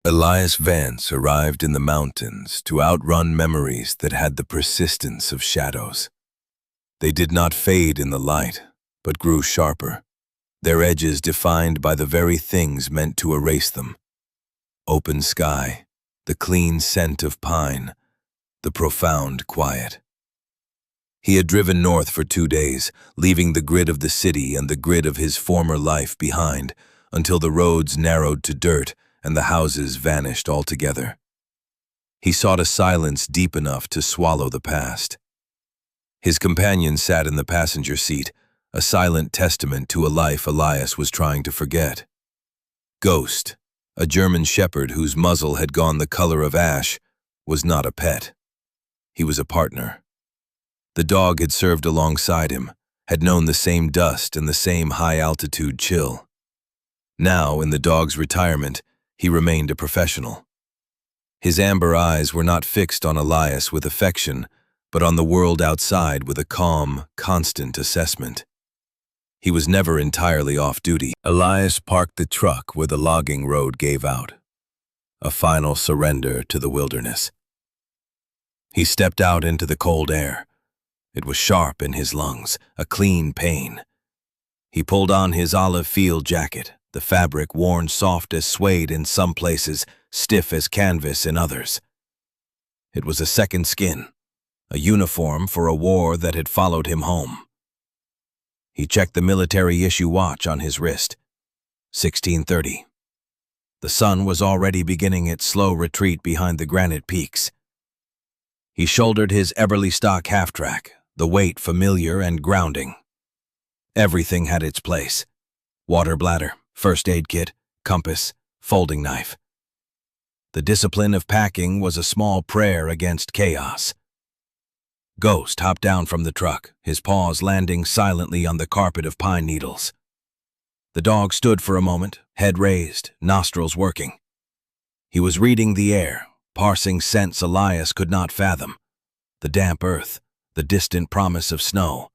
Elias Vance arrived in the mountains to outrun memories that had the persistence of shadows. They did not fade in the light, but grew sharper, their edges defined by the very things meant to erase them. Open sky, the clean scent of pine, the profound quiet. He had driven north for 2 days, leaving the grid of the city and the grid of his former life behind, until the roads narrowed to dirt and the houses vanished altogether. He sought a silence deep enough to swallow the past. His companion sat in the passenger seat, a silent testament to a life Elias was trying to forget. Ghost, a German shepherd whose muzzle had gone the color of ash, was not a pet. He was a partner. The dog had served alongside him, had known the same dust and the same high-altitude chill. Now, in the dog's retirement, he remained a professional. His amber eyes were not fixed on Elias with affection, but on the world outside with a calm, constant assessment. He was never entirely off duty. Elias parked the truck where the logging road gave out, a final surrender to the wilderness. He stepped out into the cold air. It was sharp in his lungs, a clean pain. He pulled on his olive field jacket, the fabric worn soft as suede in some places, stiff as canvas in others. It was a second skin, a uniform for a war that had followed him home. He checked the military-issue watch on his wrist. 16:30. The sun was already beginning its slow retreat behind the granite peaks. He shouldered his Eberle-stock half-track, the weight familiar and grounding. Everything had its place. Water bladder, first aid kit, compass, folding knife. The discipline of packing was a small prayer against chaos. Ghost hopped down from the truck, his paws landing silently on the carpet of pine needles. The dog stood for a moment, head raised, nostrils working. He was reading the air, parsing scents Elias could not fathom. The damp earth, the distant promise of snow,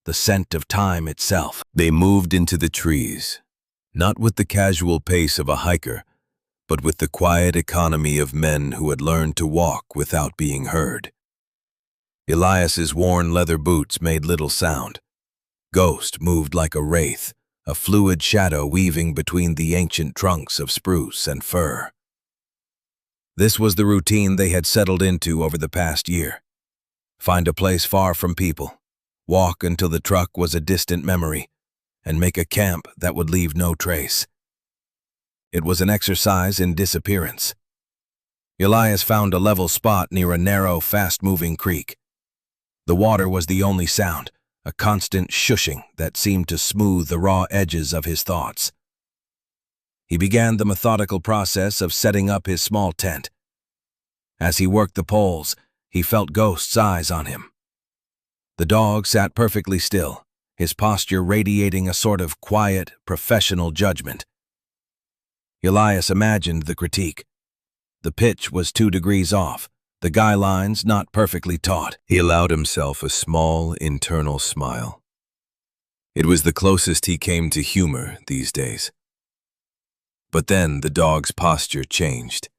the scent of time itself. They moved into the trees, not with the casual pace of a hiker, but with the quiet economy of men who had learned to walk without being heard. Elias's worn leather boots made little sound. Ghost moved like a wraith, a fluid shadow weaving between the ancient trunks of spruce and fir. This was the routine they had settled into over the past year. Find a place far from people, walk until the truck was a distant memory, and make a camp that would leave no trace. It was an exercise in disappearance. Elias found a level spot near a narrow, fast-moving creek. The water was the only sound, a constant shushing that seemed to smooth the raw edges of his thoughts. He began the methodical process of setting up his small tent. As he worked the poles, he felt Ghost's eyes on him. The dog sat perfectly still, his posture radiating a sort of quiet, professional judgment. Elias imagined the critique. The pitch was 2 degrees off, the guy lines not perfectly taut. He allowed himself a small, internal smile. It was the closest he came to humor these days. But then the dog's posture changed.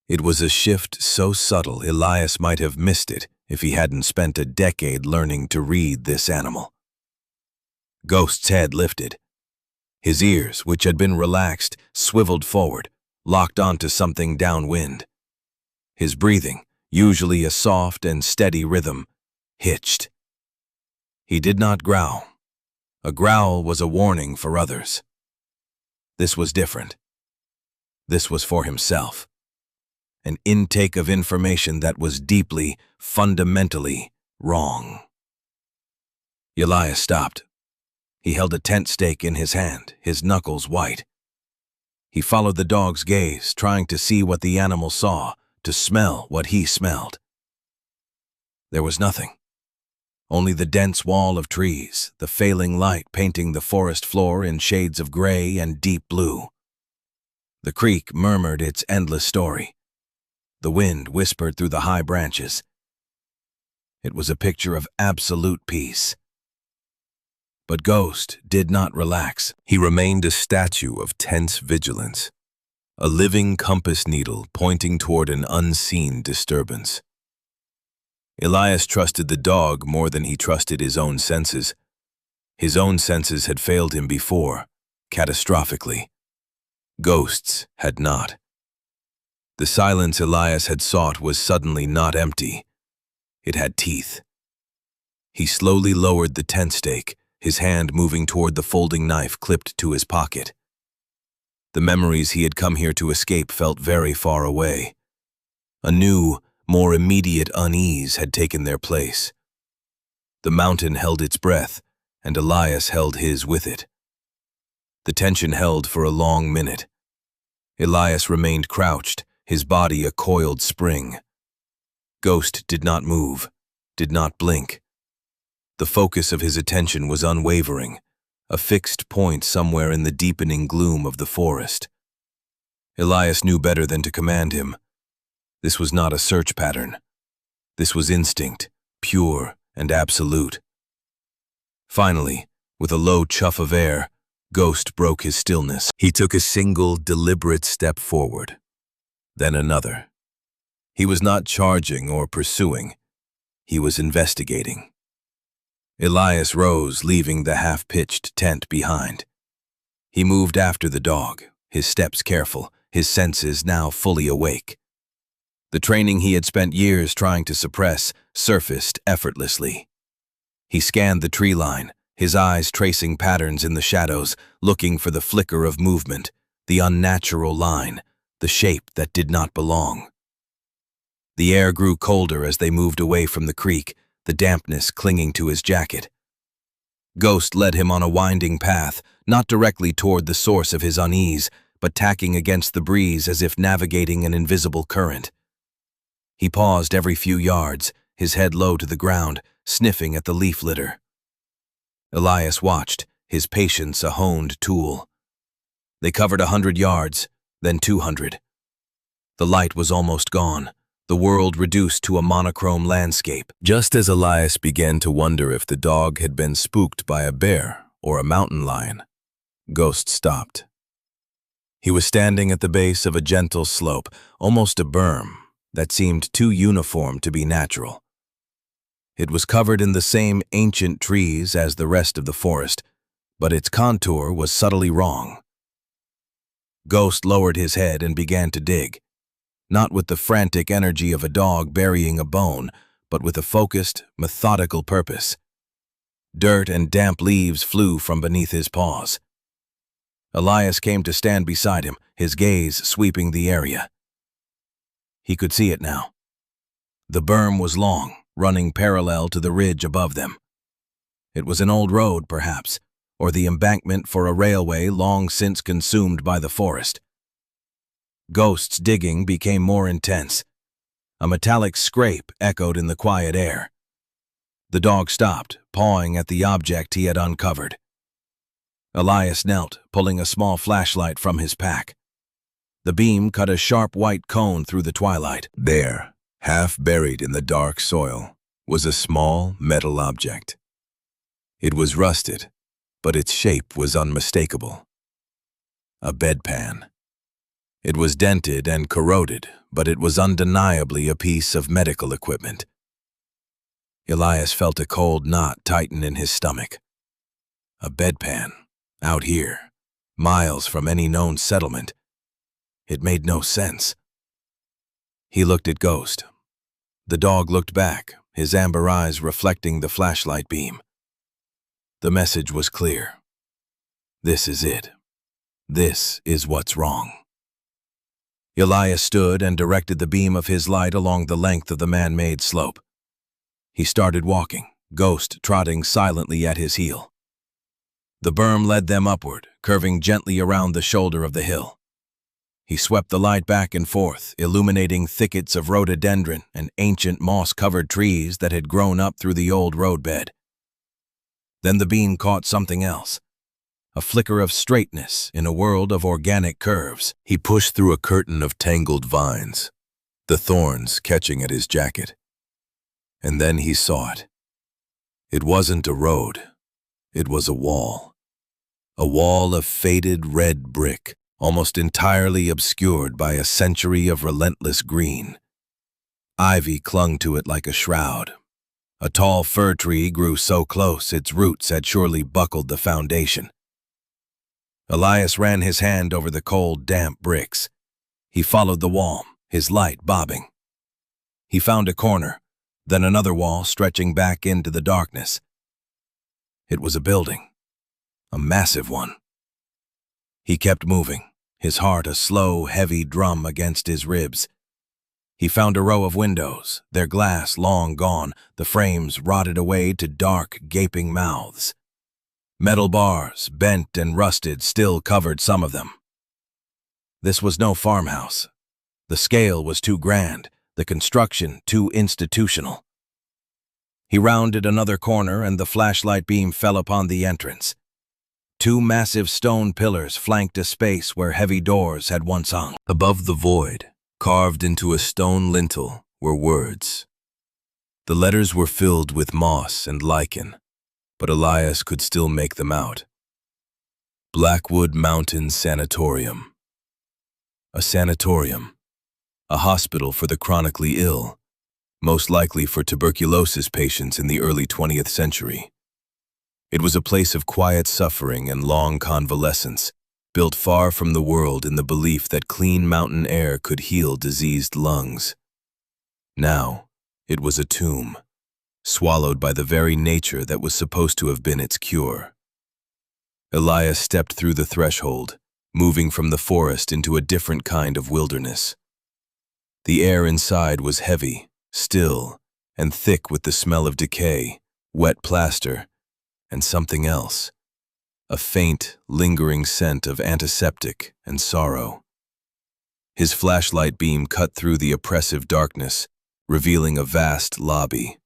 It was a shift so subtle Elias might have missed it if he hadn't spent a decade learning to read this animal. Ghost's head lifted. His ears, which had been relaxed, swiveled forward, locked onto something downwind. His breathing, usually a soft and steady rhythm, hitched. He did not growl. A growl was a warning for others. This was different. This was for himself. An intake of information that was deeply, fundamentally wrong. Elias stopped. He held a tent stake in his hand, his knuckles white. He followed the dog's gaze, trying to see what the animal saw, to smell what he smelled. There was nothing. Only the dense wall of trees, the failing light painting the forest floor in shades of gray and deep blue. The creek murmured its endless story. The wind whispered through the high branches. It was a picture of absolute peace. But Ghost did not relax. He remained a statue of tense vigilance, a living compass needle pointing toward an unseen disturbance. Elias trusted the dog more than he trusted his own senses. His own senses had failed him before, catastrophically. Ghosts had not. The silence Elias had sought was suddenly not empty. It had teeth. He slowly lowered the tent stake, his hand moving toward the folding knife clipped to his pocket. The memories he had come here to escape felt very far away. A new, more immediate unease had taken their place. The mountain held its breath, and Elias held his with it. The tension held for a long minute. Elias remained crouched, his body a coiled spring. Ghost did not move, did not blink. The focus of his attention was unwavering, a fixed point somewhere in the deepening gloom of the forest. Elias knew better than to command him. This was not a search pattern. This was instinct, pure and absolute. Finally, with a low chuff of air, Ghost broke his stillness. He took a single, deliberate step forward, then another. He was not charging or pursuing. He was investigating. Elias rose, leaving the half-pitched tent behind. He moved after the dog, his steps careful, his senses now fully awake. The training he had spent years trying to suppress surfaced effortlessly. He scanned the tree line, his eyes tracing patterns in the shadows, looking for the flicker of movement, the unnatural line, the shape that did not belong. The air grew colder as they moved away from the creek, the dampness clinging to his jacket. Ghost led him on a winding path, not directly toward the source of his unease, but tacking against the breeze as if navigating an invisible current. He paused every few yards, his head low to the ground, sniffing at the leaf litter. Elias watched, his patience a honed tool. They covered 100 yards, then 200. The light was almost gone, the world reduced to a monochrome landscape. Just as Elias began to wonder if the dog had been spooked by a bear or a mountain lion, Ghost stopped. He was standing at the base of a gentle slope, almost a berm, that seemed too uniform to be natural. It was covered in the same ancient trees as the rest of the forest, but its contour was subtly wrong. Ghost lowered his head and began to dig, not with the frantic energy of a dog burying a bone, but with a focused, methodical purpose. Dirt and damp leaves flew from beneath his paws. Elias came to stand beside him, his gaze sweeping the area. He could see it now. The berm was long, running parallel to the ridge above them. It was an old road, perhaps, or the embankment for a railway long since consumed by the forest. Ghost's digging became more intense. A metallic scrape echoed in the quiet air. The dog stopped, pawing at the object he had uncovered. Elias knelt, pulling a small flashlight from his pack. The beam cut a sharp white cone through the twilight. There, half buried in the dark soil, was a small metal object. It was rusted, but its shape was unmistakable. A bedpan. It was dented and corroded, but it was undeniably a piece of medical equipment. Elias felt a cold knot tighten in his stomach. A bedpan, out here, miles from any known settlement. It made no sense. He looked at Ghost. The dog looked back, his amber eyes reflecting the flashlight beam. The message was clear. This is it. This is what's wrong. Elias stood and directed the beam of his light along the length of the man-made slope. He started walking, Ghost trotting silently at his heel. The berm led them upward, curving gently around the shoulder of the hill. He swept the light back and forth, illuminating thickets of rhododendron and ancient moss-covered trees that had grown up through the old roadbed. Then the beam caught something else, a flicker of straightness in a world of organic curves. He pushed through a curtain of tangled vines, the thorns catching at his jacket. And then he saw it. It wasn't a road. It was a wall of faded red brick, almost entirely obscured by a century of relentless green. Ivy clung to it like a shroud. A tall fir tree grew so close its roots had surely buckled the foundation. Elias ran his hand over the cold, damp bricks. He followed the wall, his light bobbing. He found a corner, then another wall stretching back into the darkness. It was a building, a massive one. He kept moving, his heart a slow, heavy drum against his ribs. He found a row of windows, their glass long gone, the frames rotted away to dark, gaping mouths. Metal bars, bent and rusted, still covered some of them. This was no farmhouse. The scale was too grand, the construction too institutional. He rounded another corner and the flashlight beam fell upon the entrance. Two massive stone pillars flanked a space where heavy doors had once hung. Above the void, carved into a stone lintel, were words. The letters were filled with moss and lichen, but Elias could still make them out. Blackwood Mountain Sanatorium. A sanatorium, a hospital for the chronically ill, most likely for tuberculosis patients in the early 20th century. It was a place of quiet suffering and long convalescence, built far from the world in the belief that clean mountain air could heal diseased lungs. Now, it was a tomb, swallowed by the very nature that was supposed to have been its cure. Elias stepped through the threshold, moving from the forest into a different kind of wilderness. The air inside was heavy, still, and thick with the smell of decay, wet plaster, and something else. A faint, lingering scent of antiseptic and sorrow. His flashlight beam cut through the oppressive darkness, revealing a vast lobby.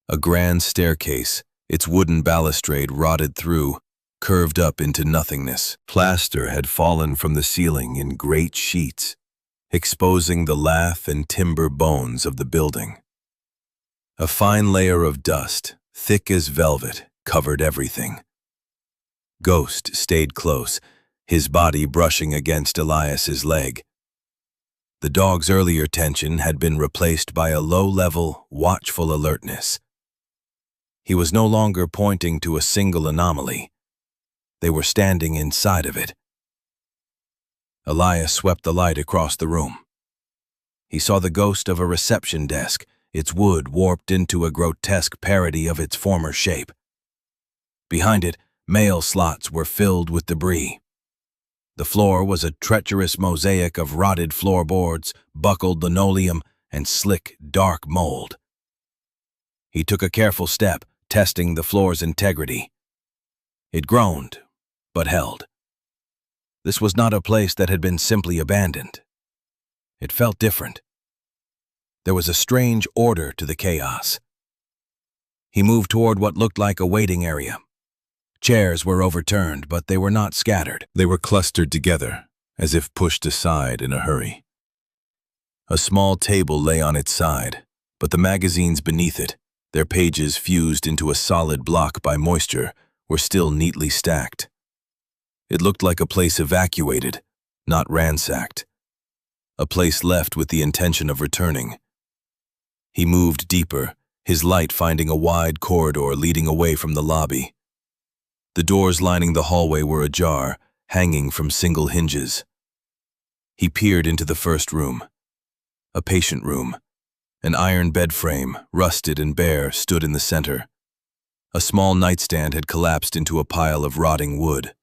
A grand staircase, its wooden balustrade rotted through, curved up into nothingness. Plaster had fallen from the ceiling in great sheets, exposing the lath and timber bones of the building. A fine layer of dust, thick as velvet, covered everything. Ghost stayed close, his body brushing against Elias's leg. The dog's earlier tension had been replaced by a low-level, watchful alertness. He was no longer pointing to a single anomaly. They were standing inside of it. Elias swept the light across the room. He saw the ghost of a reception desk, its wood warped into a grotesque parody of its former shape. Behind it, mail slots were filled with debris. The floor was a treacherous mosaic of rotted floorboards, buckled linoleum, and slick, dark mold. He took a careful step, testing the floor's integrity. It groaned, but held. This was not a place that had been simply abandoned. It felt different. There was a strange order to the chaos. He moved toward what looked like a waiting area. Chairs were overturned, but they were not scattered. They were clustered together, as if pushed aside in a hurry. A small table lay on its side, but the magazines beneath it, their pages fused into a solid block by moisture, were still neatly stacked. It looked like a place evacuated, not ransacked. A place left with the intention of returning. He moved deeper, his light finding a wide corridor leading away from the lobby. The doors lining the hallway were ajar, hanging from single hinges. He peered into the first room. A patient room. An iron bed frame, rusted and bare, stood in the center. A small nightstand had collapsed into a pile of rotting wood.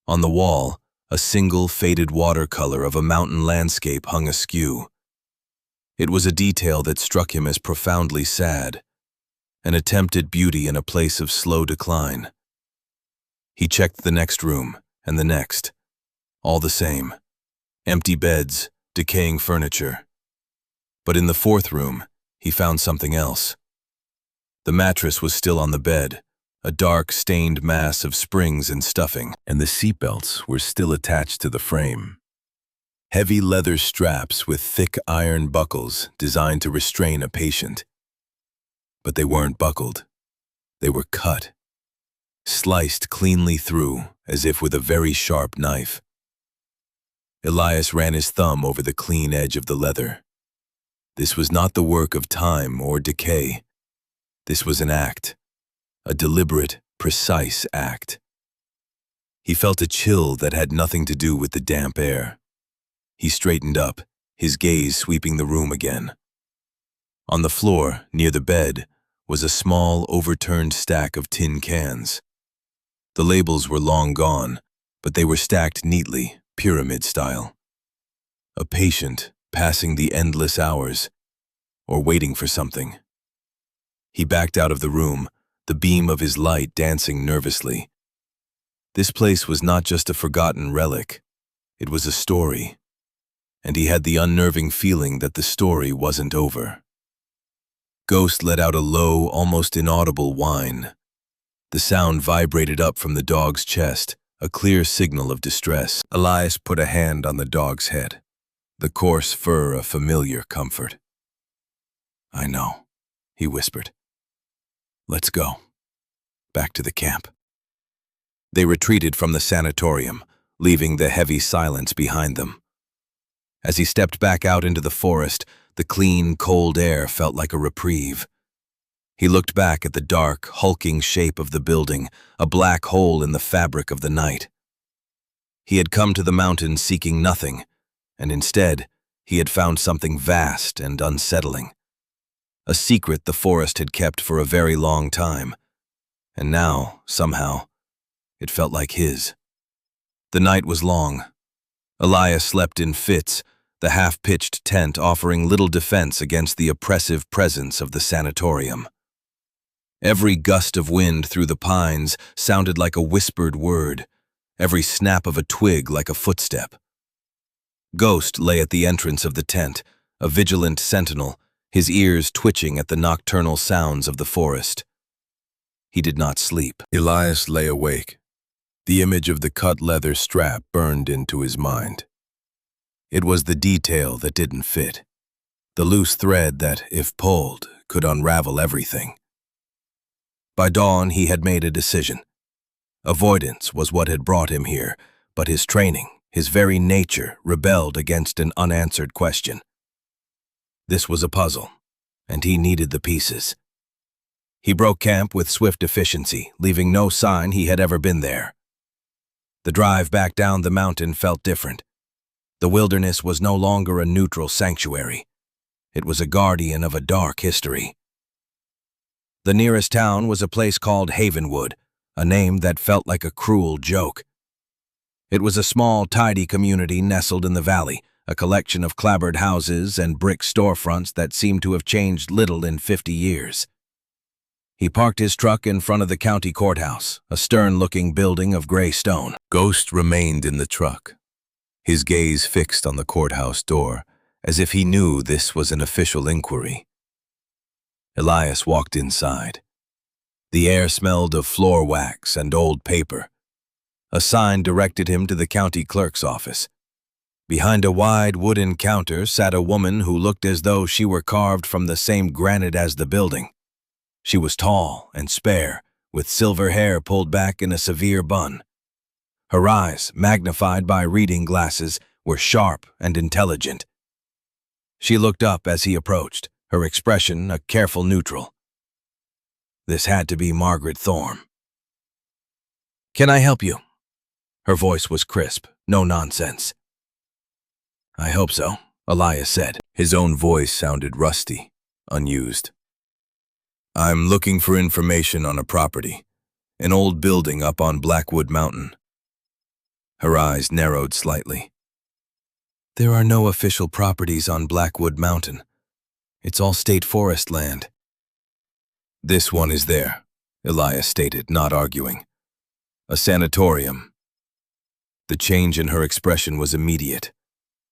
On the wall, a single faded watercolor of a mountain landscape hung askew. It was a detail that struck him as profoundly sad, an attempt at beauty in a place of slow decline. He checked the next room, and the next. All the same. Empty beds, decaying furniture. But in the fourth room, he found something else. The mattress was still on the bed, a dark, stained mass of springs and stuffing, and the seatbelts were still attached to the frame. Heavy leather straps with thick iron buckles designed to restrain a patient. But they weren't buckled. They were cut. Sliced cleanly through, as if with a very sharp knife. Elias ran his thumb over the clean edge of the leather. This was not the work of time or decay. This was an act, a deliberate, precise act. He felt a chill that had nothing to do with the damp air. He straightened up, his gaze sweeping the room again. On the floor, near the bed, was a small, overturned stack of tin cans. The labels were long gone, but they were stacked neatly, pyramid style. A patient passing the endless hours, or waiting for something. He backed out of the room, the beam of his light dancing nervously. This place was not just a forgotten relic. It was a story, and he had the unnerving feeling that the story wasn't over. Ghost let out a low, almost inaudible whine. The sound vibrated up from the dog's chest, a clear signal of distress. Elias put a hand on the dog's head, the coarse fur a familiar comfort. "I know," he whispered. "Let's go. Back to the camp." They retreated from the sanatorium, leaving the heavy silence behind them. As he stepped back out into the forest, the clean, cold air felt like a reprieve. He looked back at the dark, hulking shape of the building, a black hole in the fabric of the night. He had come to the mountains seeking nothing, and instead, he had found something vast and unsettling. A secret the forest had kept for a very long time, and now, somehow, it felt like his. The night was long. Elias slept in fits, the half-pitched tent offering little defense against the oppressive presence of the sanatorium. Every gust of wind through the pines sounded like a whispered word, every snap of a twig like a footstep. Ghost lay at the entrance of the tent, a vigilant sentinel, his ears twitching at the nocturnal sounds of the forest. He did not sleep. Elias lay awake. The image of the cut leather strap burned into his mind. It was the detail that didn't fit, the loose thread that, if pulled, could unravel everything. By dawn, he had made a decision. Avoidance was what had brought him here, but his training, his very nature, rebelled against an unanswered question. This was a puzzle, and he needed the pieces. He broke camp with swift efficiency, leaving no sign he had ever been there. The drive back down the mountain felt different. The wilderness was no longer a neutral sanctuary. It was a guardian of a dark history. The nearest town was a place called Havenwood, a name that felt like a cruel joke. It was a small, tidy community nestled in the valley, a collection of clapboard houses and brick storefronts that seemed to have changed little in 50 years. He parked his truck in front of the county courthouse, a stern-looking building of gray stone. Ghost remained in the truck, his gaze fixed on the courthouse door, as if he knew this was an official inquiry. Elias walked inside. The air smelled of floor wax and old paper. A sign directed him to the county clerk's office. Behind a wide wooden counter sat a woman who looked as though she were carved from the same granite as the building. She was tall and spare, with silver hair pulled back in a severe bun. Her eyes, magnified by reading glasses, were sharp and intelligent. She looked up as he approached, her expression a careful neutral. This had to be Margaret Thorne. "Can I help you?" Her voice was crisp, no nonsense. "I hope so," Elias said. His own voice sounded rusty, unused. "I'm looking for information on a property, an old building up on Blackwood Mountain." Her eyes narrowed slightly. "There are no official properties on Blackwood Mountain. It's all state forest land." "This one is there," Elias stated, not arguing. "A sanatorium." The change in her expression was immediate.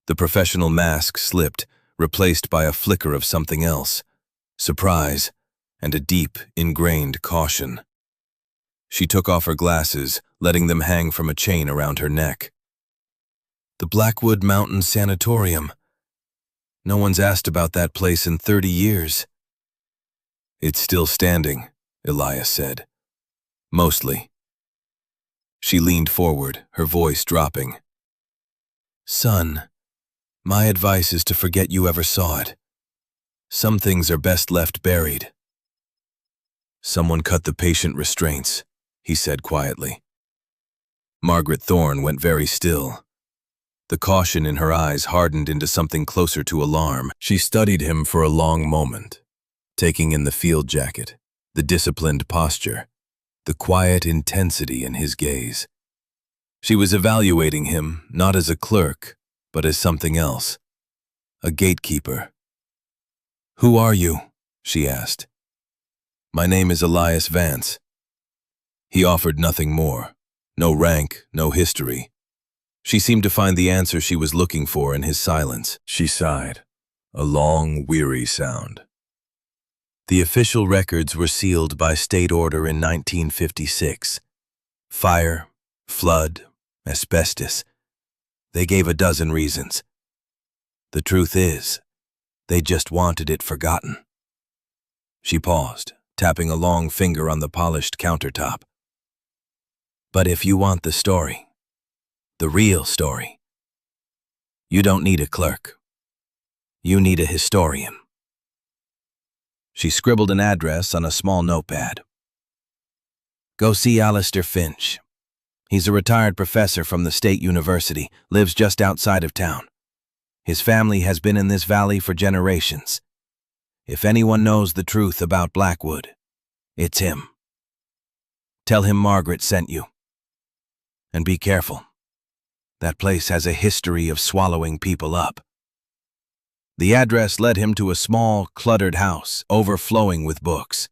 The professional mask slipped, replaced by a flicker of something else, surprise, and a deep, ingrained caution. She took off her glasses, letting them hang from a chain around her neck. "The Blackwood Mountain Sanatorium. No one's asked about that place in 30 years. "It's still standing," Elias said. "Mostly." She leaned forward, her voice dropping. Son, my advice is to forget you ever saw it. Some things are best left buried. Someone cut the patient restraints, he said quietly. Margaret Thorne went very still. The caution in her eyes hardened into something closer to alarm. She studied him for a long moment, taking in the field jacket, the disciplined posture, the quiet intensity in his gaze. She was evaluating him not as a clerk, but as something else, a gatekeeper. "Who are you?" she asked. "My name is Elias Vance." He offered nothing more, no rank, no history. She seemed to find the answer she was looking for in his silence. She sighed, a long, weary sound. The official records were sealed by state order in 1956. Fire, flood, asbestos. They gave a dozen reasons. The truth is, they just wanted it forgotten. She paused, tapping a long finger on the polished countertop. But if you want the story, the real story, you don't need a clerk. You need a historian. She scribbled an address on a small notepad. Go see Alistair Finch. He's a retired professor from the State University, lives just outside of town. His family has been in this valley for generations. If anyone knows the truth about Blackwood, it's him. Tell him Margaret sent you. And be careful. That place has a history of swallowing people up. The address led him to a small, cluttered house, overflowing with books.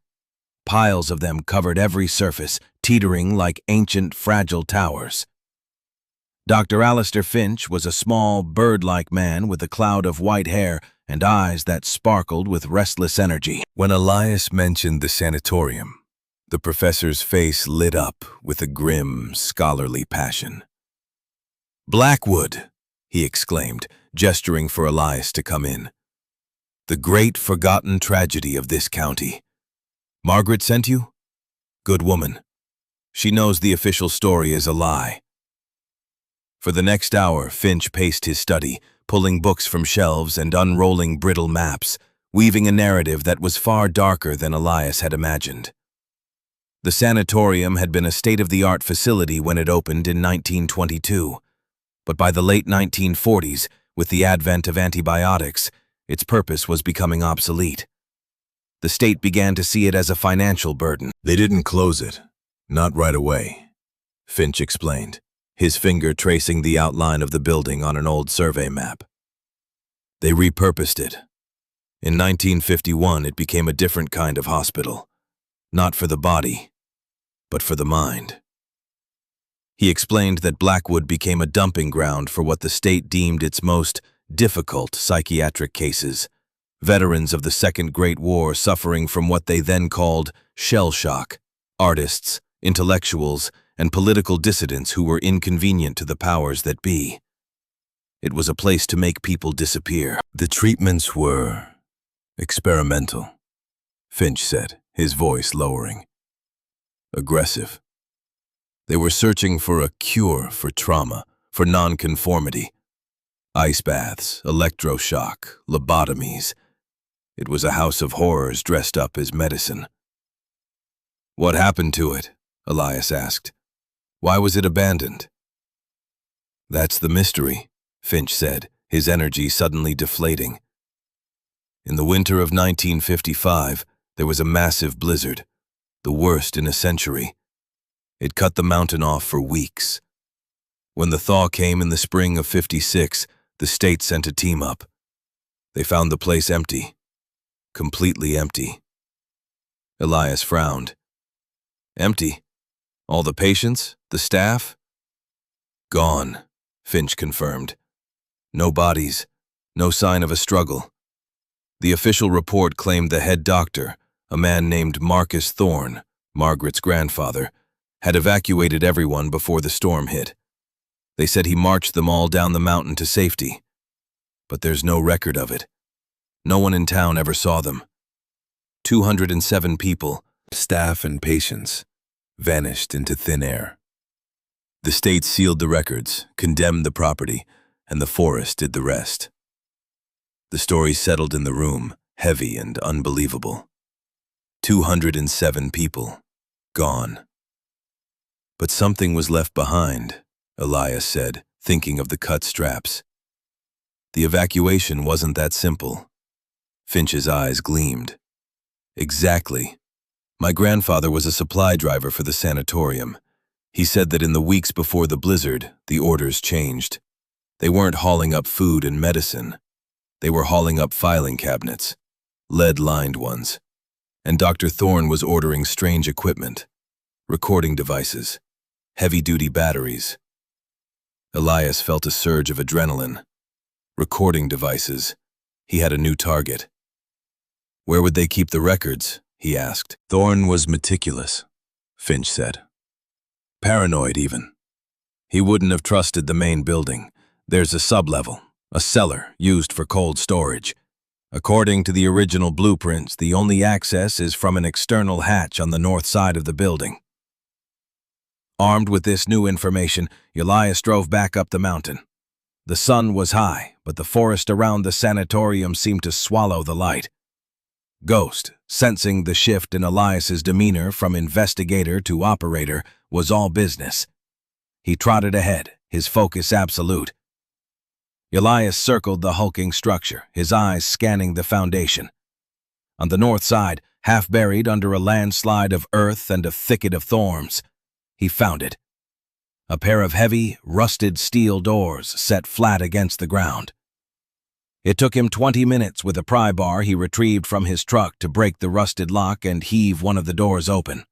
Piles of them covered every surface, teetering like ancient, fragile towers. Dr. Alistair Finch was a small, bird-like man with a cloud of white hair and eyes that sparkled with restless energy. When Elias mentioned the sanatorium, the professor's face lit up with a grim, scholarly passion. "Blackwood," he exclaimed, gesturing for Elias to come in. "The great forgotten tragedy of this county. Margaret sent you? Good woman. She knows the official story is a lie." For the next hour, Finch paced his study, pulling books from shelves and unrolling brittle maps, weaving a narrative that was far darker than Elias had imagined. The sanatorium had been a state-of-the-art facility when it opened in 1922, but by the late 1940s, with the advent of antibiotics, its purpose was becoming obsolete. The state began to see it as a financial burden. They didn't close it, not right away, Finch explained, his finger tracing the outline of the building on an old survey map. They repurposed it. In 1951, it became a different kind of hospital, not for the body, but for the mind. He explained that Blackwood became a dumping ground for what the state deemed its most difficult psychiatric cases, veterans of the Second Great War suffering from what they then called shell shock, artists, intellectuals, and political dissidents who were inconvenient to the powers that be. It was a place to make people disappear. The treatments were experimental, Finch said, his voice lowering. Aggressive. They were searching for a cure for trauma, for nonconformity. Ice baths, electroshock, lobotomies. It was a house of horrors dressed up as medicine. What happened to it? Elias asked. Why was it abandoned? That's the mystery, Finch said, his energy suddenly deflating. In the winter of 1955, there was a massive blizzard, the worst in a century. It cut the mountain off for weeks. When the thaw came in the spring of '56, the state sent a team up. They found the place empty, completely empty. Elias frowned. Empty? All the patients? The staff? Gone, Finch confirmed. No bodies, no sign of a struggle. The official report claimed the head doctor, a man named Marcus Thorne, Margaret's grandfather, had evacuated everyone before the storm hit. They said he marched them all down the mountain to safety. But there's no record of it. No one in town ever saw them. 207 people, staff and patients, vanished into thin air. The state sealed the records, condemned the property, and the forest did the rest. The story settled in the room, heavy and unbelievable. 207 people, gone. But something was left behind, Elias said, thinking of the cut straps. The evacuation wasn't that simple. Finch's eyes gleamed. Exactly. My grandfather was a supply driver for the sanatorium. He said that in the weeks before the blizzard, the orders changed. They weren't hauling up food and medicine. They were hauling up filing cabinets, lead-lined ones. And Dr. Thorne was ordering strange equipment, recording devices, heavy-duty batteries. Elias felt a surge of adrenaline. Recording devices. He had a new target. Where would they keep the records? He asked. Thorne was meticulous, Finch said. Paranoid, even. He wouldn't have trusted the main building. There's a sublevel, a cellar used for cold storage. According to the original blueprints, the only access is from an external hatch on the north side of the building. Armed with this new information, Elias drove back up the mountain. The sun was high, but the forest around the sanatorium seemed to swallow the light. Ghost, sensing the shift in Elias's demeanor from investigator to operator, was all business. He trotted ahead, his focus absolute. Elias circled the hulking structure, his eyes scanning the foundation. On the north side, half buried under a landslide of earth and a thicket of thorns, he found it. A pair of heavy, rusted steel doors set flat against the ground. It took him 20 minutes with a pry bar he retrieved from his truck to break the rusted lock and heave one of the doors open.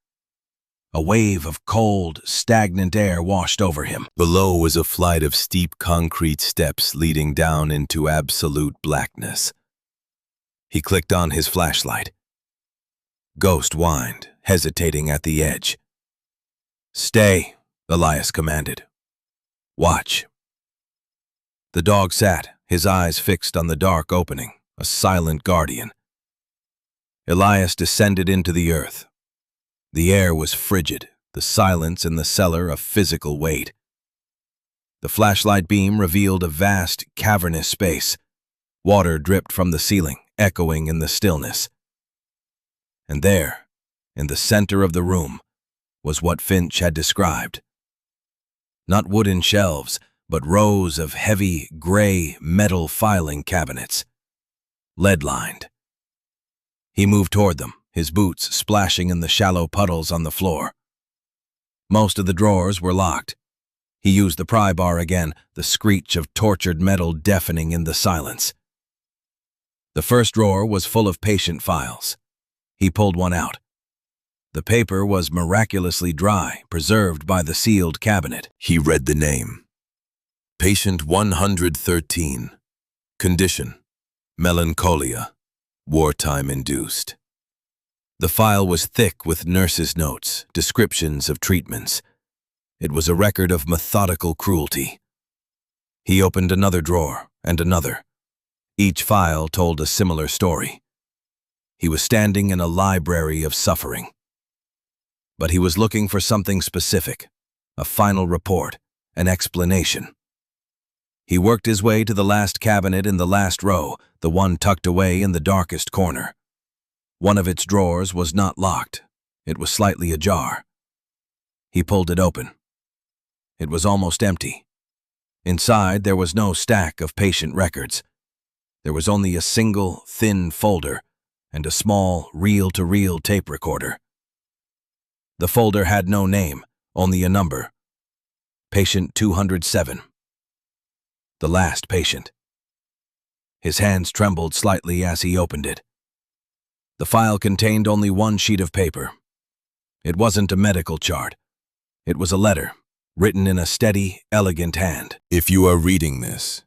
A wave of cold, stagnant air washed over him. Below was a flight of steep concrete steps leading down into absolute blackness. He clicked on his flashlight. Ghost whined, hesitating at the edge. "Stay," Elias commanded. "Watch." The dog sat, his eyes fixed on the dark opening, a silent guardian. Elias descended into the earth. The air was frigid, the silence in the cellar a physical weight. The flashlight beam revealed a vast, cavernous space. Water dripped from the ceiling, echoing in the stillness. And there, in the center of the room, was what Finch had described. Not wooden shelves, but rows of heavy, gray, metal filing cabinets. Lead-lined. He moved toward them, his boots splashing in the shallow puddles on the floor. Most of the drawers were locked. He used the pry bar again, the screech of tortured metal deafening in the silence. The first drawer was full of patient files. He pulled one out. The paper was miraculously dry, preserved by the sealed cabinet. He read the name. Patient 113. Condition: melancholia, wartime-induced. The file was thick with nurses' notes, descriptions of treatments. It was a record of methodical cruelty. He opened another drawer and another. Each file told a similar story. He was standing in a library of suffering. But he was looking for something specific, a final report, an explanation. He worked his way to the last cabinet in the last row, the one tucked away in the darkest corner. One of its drawers was not locked. It was slightly ajar. He pulled it open. It was almost empty. Inside, there was no stack of patient records. There was only a single, thin folder and a small, reel-to-reel tape recorder. The folder had no name, only a number. Patient 207. The last patient. His hands trembled slightly as he opened it. The file contained only one sheet of paper. It wasn't a medical chart. It was a letter, written in a steady, elegant hand. "If you are reading this,"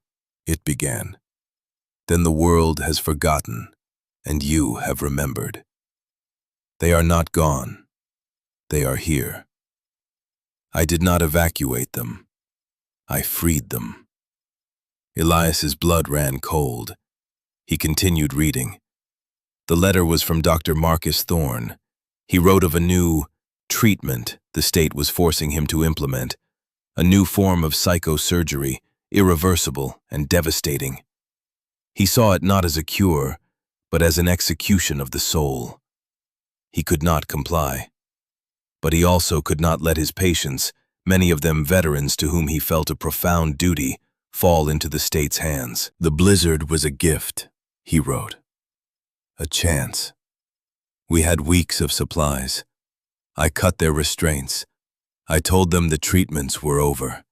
it began, "then the world has forgotten, and you have remembered. They are not gone. They are here. I did not evacuate them. I freed them." Elias's blood ran cold. He continued reading. The letter was from Dr. Marcus Thorne. He wrote of a new treatment the state was forcing him to implement, a new form of psychosurgery, irreversible and devastating. He saw it not as a cure, but as an execution of the soul. He could not comply. But he also could not let his patients, many of them veterans to whom he felt a profound duty, fall into the state's hands. The blizzard was a gift, he wrote. A chance. We had weeks of supplies. I cut their restraints. I told them the treatments were over.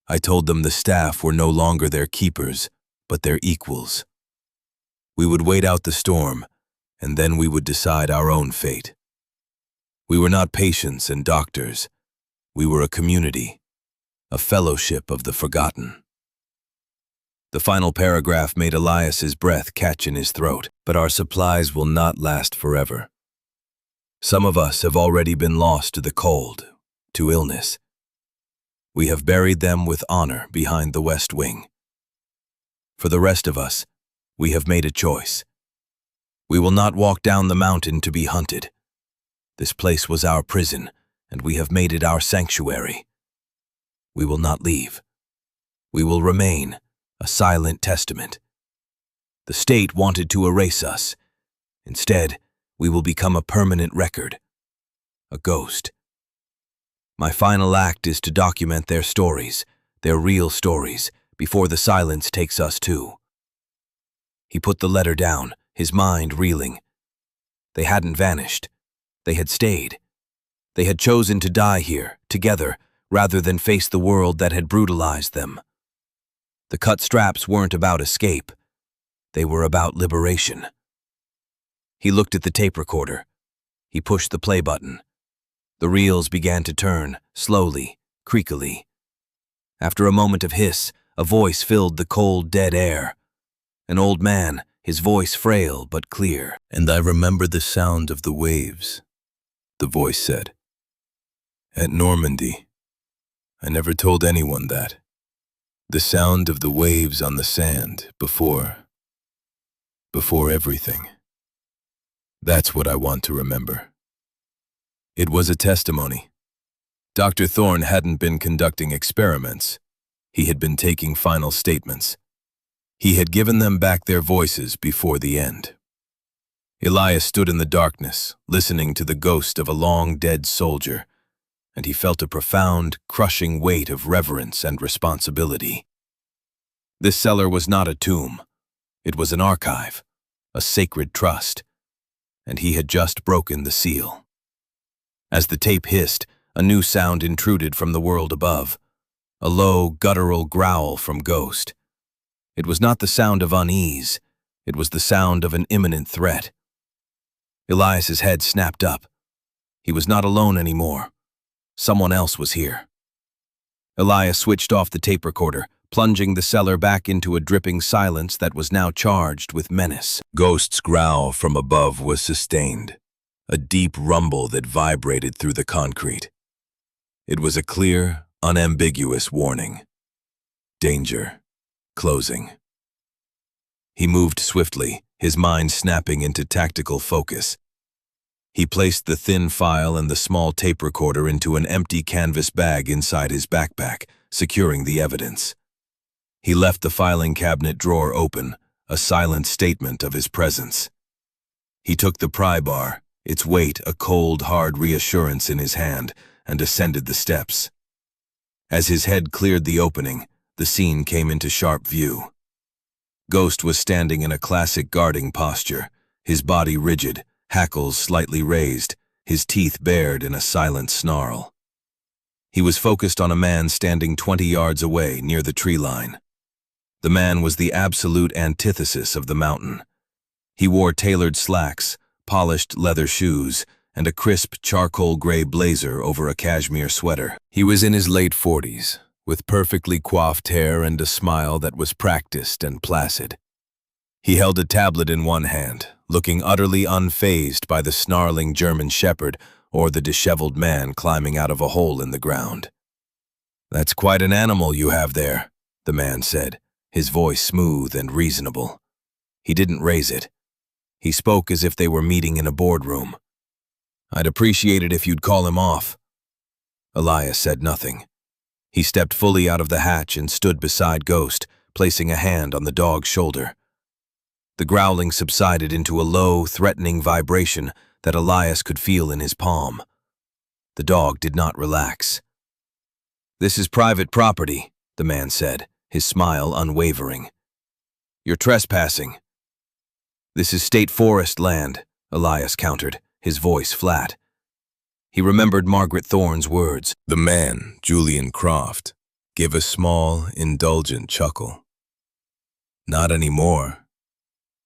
I told them the staff were no longer their keepers, but their equals. We would wait out the storm, and then we would decide our own fate. We were not patients and doctors. We were a community, a fellowship of the forgotten. The final paragraph made Elias's breath catch in his throat. But our supplies will not last forever. Some of us have already been lost to the cold, to illness. We have buried them with honor behind the West Wing. For the rest of us, we have made a choice. We will not walk down the mountain to be hunted. This place was our prison, and we have made it our sanctuary. We will not leave. We will remain, a silent testament. The state wanted to erase us. Instead, we will become a permanent record, a ghost. My final act is to document their stories, their real stories, before the silence takes us too. He put the letter down, his mind reeling. They hadn't vanished. They had stayed. They had chosen to die here, together, rather than face the world that had brutalized them. The cut straps weren't about escape. They were about liberation. He looked at the tape recorder. He pushed the play button. The reels began to turn, slowly, creakily. After a moment of hiss, a voice filled the cold, dead air. An old man, his voice frail but clear. "And I remember the sound of the waves," the voice said. "At Normandy. I never told anyone that. The sound of the waves on the sand before everything. That's what I want to remember." It was a testimony. Dr. Thorne hadn't been conducting experiments. He had been taking final statements. He had given them back their voices before the end. Elias stood in the darkness, listening to the ghost of a long-dead soldier, and he felt a profound, crushing weight of reverence and responsibility. This cellar was not a tomb. It was an archive, a sacred trust, and he had just broken the seal. As the tape hissed, a new sound intruded from the world above, a low, guttural growl from Ghost. It was not the sound of unease, it was the sound of an imminent threat. Elias's head snapped up. He was not alone anymore. Someone else was here. Elias switched off the tape recorder, plunging the cellar back into a dripping silence that was now charged with menace. Ghost's growl from above was sustained, a deep rumble that vibrated through the concrete. It was a clear, unambiguous warning. Danger. Closing. He moved swiftly, his mind snapping into tactical focus. He placed the thin file and the small tape recorder into an empty canvas bag inside his backpack, securing the evidence. He left the filing cabinet drawer open, a silent statement of his presence. He took the pry bar, its weight a cold, hard reassurance in his hand, and ascended the steps. As his head cleared the opening, the scene came into sharp view. Ghost was standing in a classic guarding posture, his body rigid, hackles slightly raised, his teeth bared in a silent snarl. He was focused on a man standing 20 yards away near the tree line. The man was the absolute antithesis of the mountain. He wore tailored slacks, polished leather shoes, and a crisp charcoal gray blazer over a cashmere sweater. He was in his late 40s, with perfectly coiffed hair and a smile that was practiced and placid. He held a tablet in one hand, looking utterly unfazed by the snarling German shepherd or the disheveled man climbing out of a hole in the ground. "That's quite an animal you have there," the man said, his voice smooth and reasonable. He didn't raise it. He spoke as if they were meeting in a boardroom. "I'd appreciate it if you'd call him off." Elias said nothing. He stepped fully out of the hatch and stood beside Ghost, placing a hand on the dog's shoulder. The growling subsided into a low, threatening vibration that Elias could feel in his palm. The dog did not relax. "This is private property," the man said, his smile unwavering. "You're trespassing." "This is state forest land," Elias countered, his voice flat. He remembered Margaret Thorne's words. The man, Julian Croft, gave a small, indulgent chuckle. "Not anymore.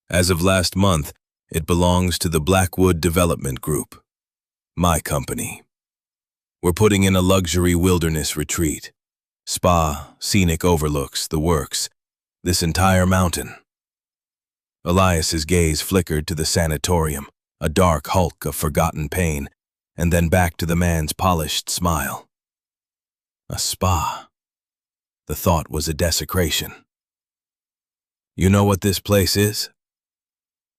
As of last month, it belongs to the Blackwood Development Group, my company. We're putting in a luxury wilderness retreat. Spa, scenic overlooks, the works. This entire mountain." Elias's gaze flickered to the sanatorium, a dark hulk of forgotten pain, and then back to the man's polished smile. A spa. The thought was a desecration. "You know what this place is?"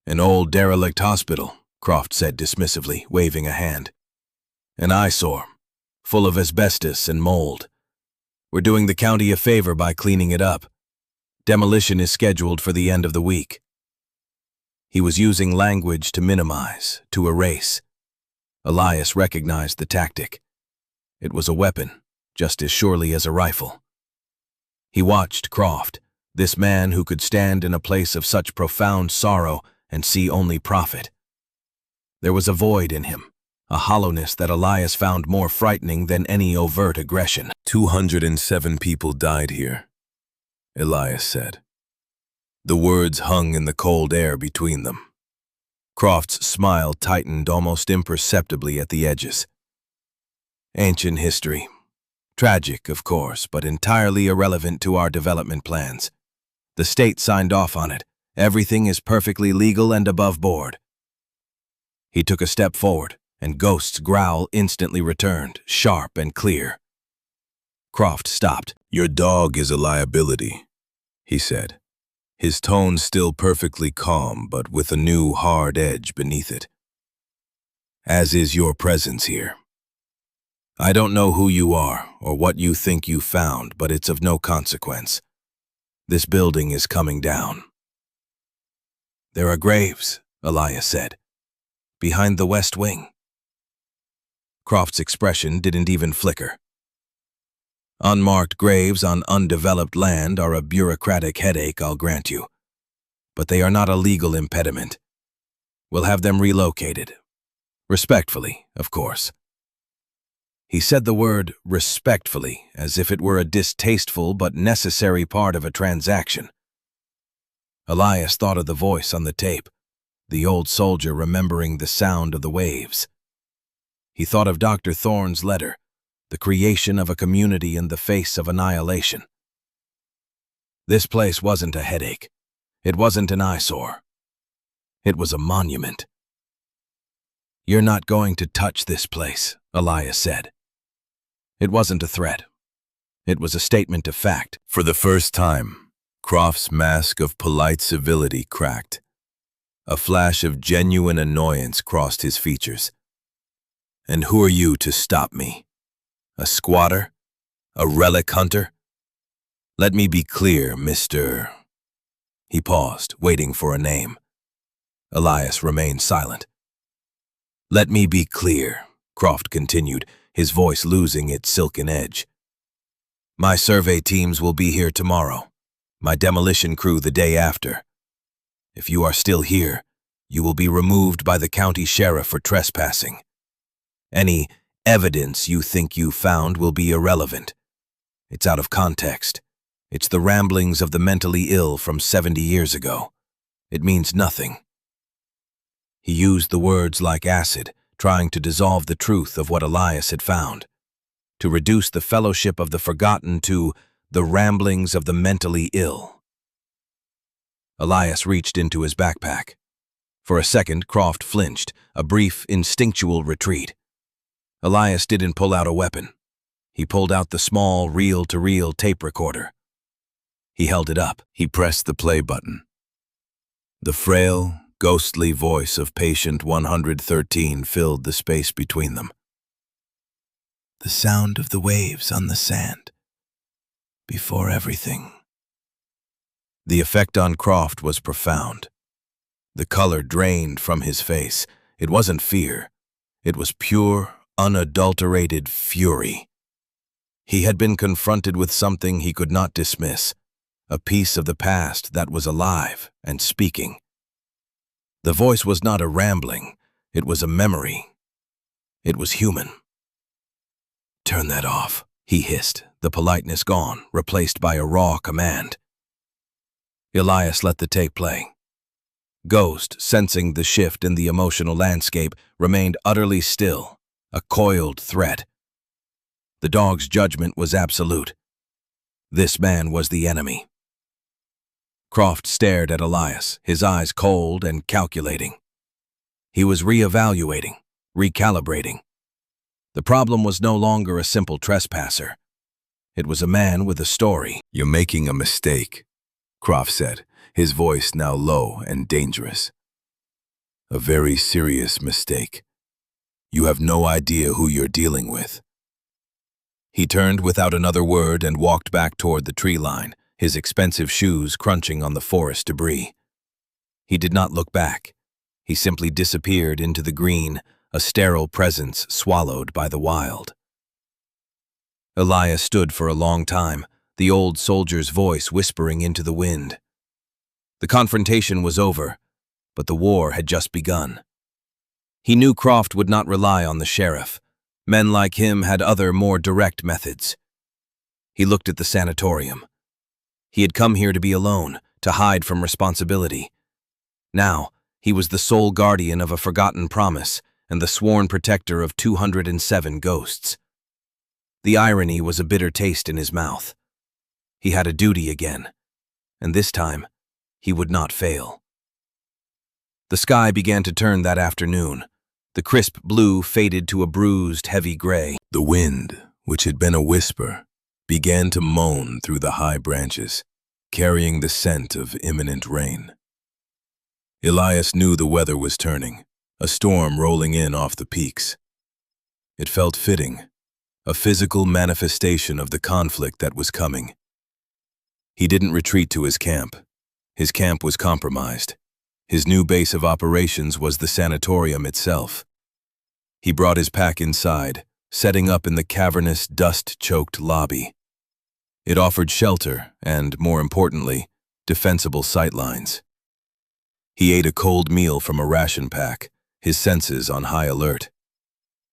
"An old derelict hospital," Croft said dismissively, waving a hand. "An eyesore, full of asbestos and mold. We're doing the county a favor by cleaning it up. Demolition is scheduled for the end of the week." He was using language to minimize, to erase. Elias recognized the tactic. It was a weapon, just as surely as a rifle. He watched Croft, this man who could stand in a place of such profound sorrow and see only profit. There was a void in him, a hollowness that Elias found more frightening than any overt aggression. 207 people died here, Elias said. The words hung in the cold air between them. Croft's smile tightened almost imperceptibly at the edges. "Ancient history. Tragic, of course, but entirely irrelevant to our development plans. The state signed off on it. Everything is perfectly legal and above board." He took a step forward, and Ghost's growl instantly returned, sharp and clear. Croft stopped. "Your dog is a liability," he said, his tone still perfectly calm but with a new hard edge beneath it. "As is your presence here. I don't know who you are or what you think you found, but it's of no consequence. This building is coming down." "There are graves," Elias said, "behind the west wing." Croft's expression didn't even flicker. "Unmarked graves on undeveloped land are a bureaucratic headache, I'll grant you. But they are not a legal impediment. We'll have them relocated. Respectfully, of course." He said the word respectfully as if it were a distasteful but necessary part of a transaction. Elias thought of the voice on the tape, the old soldier remembering the sound of the waves. He thought of Dr. Thorne's letter, the creation of a community in the face of annihilation. This place wasn't a headache. It wasn't an eyesore. It was a monument. "You're not going to touch this place," Elias said. It wasn't a threat. It was a statement of fact. For the first time, Croft's mask of polite civility cracked. A flash of genuine annoyance crossed his features. "And who are you to stop me? A squatter? A relic hunter? Let me be clear, Mr. He paused, waiting for a name. Elias remained silent. "Let me be clear," Croft continued, his voice losing its silken edge. "My survey teams will be here tomorrow, my demolition crew the day after. If you are still here, you will be removed by the county sheriff for trespassing. Any evidence you think you found will be irrelevant. It's out of context. It's the ramblings of the mentally ill from 70 years ago. It means nothing." He used the words like acid, trying to dissolve the truth of what Elias had found, to reduce the fellowship of the forgotten to the ramblings of the mentally ill. Elias reached into his backpack. For a second, Croft flinched, a brief, instinctual retreat. Elias didn't pull out a weapon. He pulled out the small, reel-to-reel tape recorder. He held it up. He pressed the play button. The frail, ghostly voice of patient 113 filled the space between them. "The sound of the waves on the sand," before everything. The effect on Croft was profound. The color drained from his face. It wasn't fear. It was pure, unadulterated fury. He had been confronted with something he could not dismiss, a piece of the past that was alive and speaking. The voice was not a rambling, it was a memory. It was human. "Turn that off," he hissed, the politeness gone, replaced by a raw command. Elias let the tape play. Ghost, sensing the shift in the emotional landscape, remained utterly still, a coiled threat. The dog's judgment was absolute. This man was the enemy. Croft stared at Elias, his eyes cold and calculating. He was reevaluating, recalibrating. The problem was no longer a simple trespasser. It was a man with a story. "You're making a mistake," Croft said, his voice now low and dangerous. "A very serious mistake. You have no idea who you're dealing with." He turned without another word and walked back toward the tree line, his expensive shoes crunching on the forest debris. He did not look back. He simply disappeared into the green, a sterile presence swallowed by the wild. Elias stood for a long time, the old soldier's voice whispering into the wind. The confrontation was over, but the war had just begun. He knew Croft would not rely on the sheriff. Men like him had other, more direct methods. He looked at the sanatorium. He had come here to be alone, to hide from responsibility. Now, he was the sole guardian of a forgotten promise and the sworn protector of 207 ghosts. The irony was a bitter taste in his mouth. He had a duty again, and this time, he would not fail. The sky began to turn that afternoon. The crisp blue faded to a bruised, heavy gray. The wind, which had been a whisper, began to moan through the high branches, carrying the scent of imminent rain. Elias knew the weather was turning, a storm rolling in off the peaks. It felt fitting, a physical manifestation of the conflict that was coming. He didn't retreat to his camp. His camp was compromised. His new base of operations was the sanatorium itself. He brought his pack inside, setting up in the cavernous, dust-choked lobby. It offered shelter and, more importantly, defensible sightlines. He ate a cold meal from a ration pack, his senses on high alert.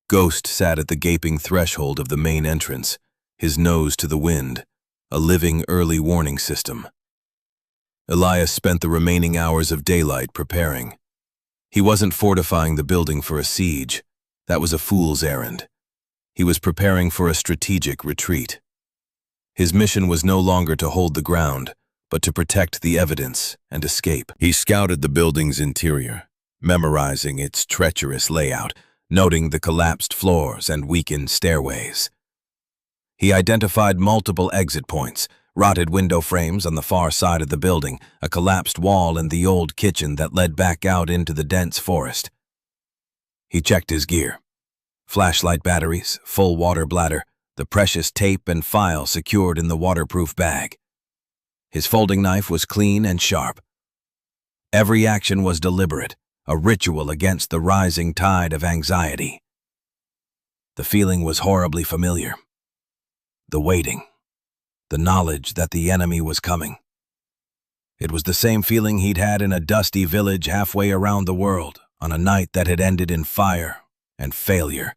Ghost sat at the gaping threshold of the main entrance, his nose to the wind, a living early warning system. Elias spent the remaining hours of daylight preparing. He wasn't fortifying the building for a siege. That was a fool's errand. He was preparing for a strategic retreat. His mission was no longer to hold the ground, but to protect the evidence and escape. He scouted the building's interior, memorizing its treacherous layout, noting the collapsed floors and weakened stairways. He identified multiple exit points, rotted window frames on the far side of the building, a collapsed wall in the old kitchen that led back out into the dense forest. He checked his gear. Flashlight batteries, full water bladder, the precious tape and file secured in the waterproof bag. His folding knife was clean and sharp. Every action was deliberate, a ritual against the rising tide of anxiety. The feeling was horribly familiar. The waiting. The knowledge that the enemy was coming. It was the same feeling he'd had in a dusty village halfway around the world on a night that had ended in fire and failure.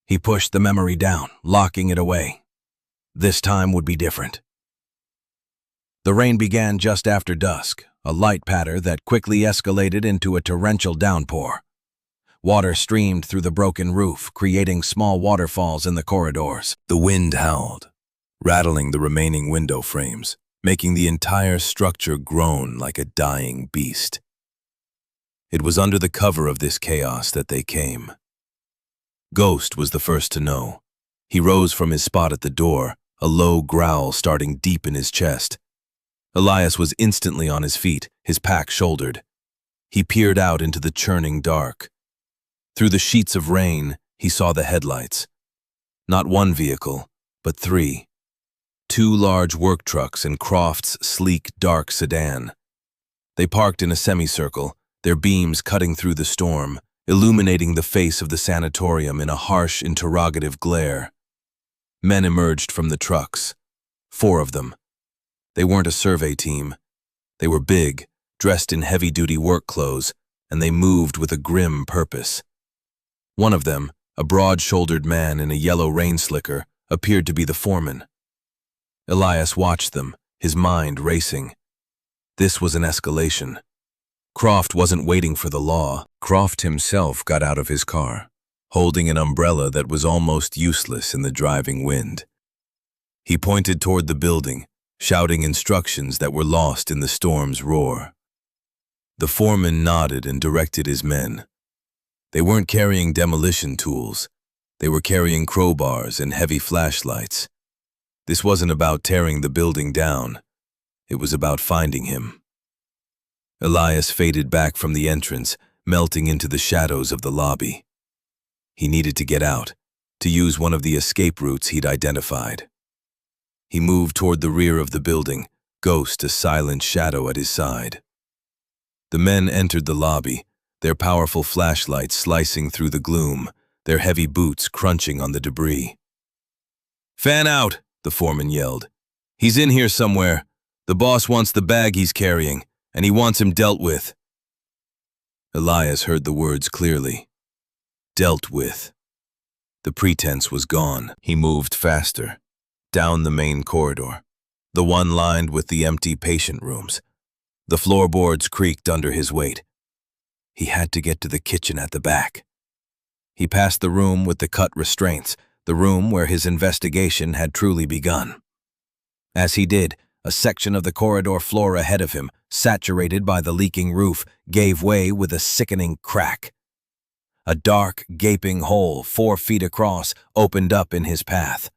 He pushed the memory down, locking it away. This time would be different. The rain began just after dusk, a light patter that quickly escalated into a torrential downpour. Water streamed through the broken roof, creating small waterfalls in the corridors. The wind howled, rattling the remaining window frames, making the entire structure groan like a dying beast. It was under the cover of this chaos that they came. Ghost was the first to know. He rose from his spot at the door, a low growl starting deep in his chest. Elias was instantly on his feet, his pack shouldered. He peered out into the churning dark. Through the sheets of rain, he saw the headlights. Not one vehicle, but three. 2 large work trucks and Croft's sleek, dark sedan. They parked in a semicircle, their beams cutting through the storm, illuminating the face of the sanatorium in a harsh, interrogative glare. Men emerged from the trucks. 4 of them. They weren't a survey team. They were big, dressed in heavy-duty work clothes, and they moved with a grim purpose. One of them, a broad-shouldered man in a yellow rain slicker, appeared to be the foreman. Elias watched them, his mind racing. This was an escalation. Croft wasn't waiting for the law. Croft himself got out of his car, holding an umbrella that was almost useless in the driving wind. He pointed toward the building, shouting instructions that were lost in the storm's roar. The foreman nodded and directed his men. They weren't carrying demolition tools. They were carrying crowbars and heavy flashlights. This wasn't about tearing the building down. It was about finding him. Elias faded back from the entrance, melting into the shadows of the lobby. He needed to get out, to use one of the escape routes he'd identified. He moved toward the rear of the building, Ghost a silent shadow at his side. The men entered the lobby, their powerful flashlights slicing through the gloom, their heavy boots crunching on the debris. "Fan out!" the foreman yelled. "He's in here somewhere. The boss wants the bag he's carrying, and he wants him dealt with." Elias heard the words clearly. Dealt with. The pretense was gone. He moved faster, down the main corridor, the one lined with the empty patient rooms. The floorboards creaked under his weight. He had to get to the kitchen at the back. He passed the room with the cut restraints, the room where his investigation had truly begun. As he did, a section of the corridor floor ahead of him, saturated by the leaking roof, gave way with a sickening crack. A dark, gaping hole 4 feet across opened up in his path.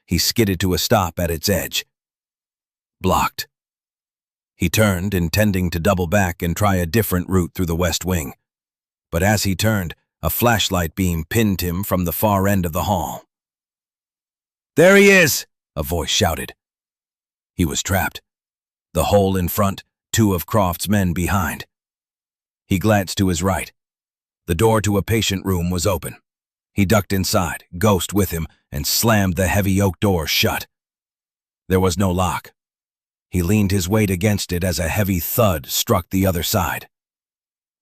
He skidded to a stop at its edge. Blocked. He turned, intending to double back and try a different route through the west wing. But as he turned, a flashlight beam pinned him from the far end of the hall. "There he is!" a voice shouted. He was trapped. The hole in front, 2 of Croft's men behind. He glanced to his right. The door to a patient room was open. He ducked inside, Ghost with him, and slammed the heavy oak door shut. There was no lock. He leaned his weight against it as a heavy thud struck the other side.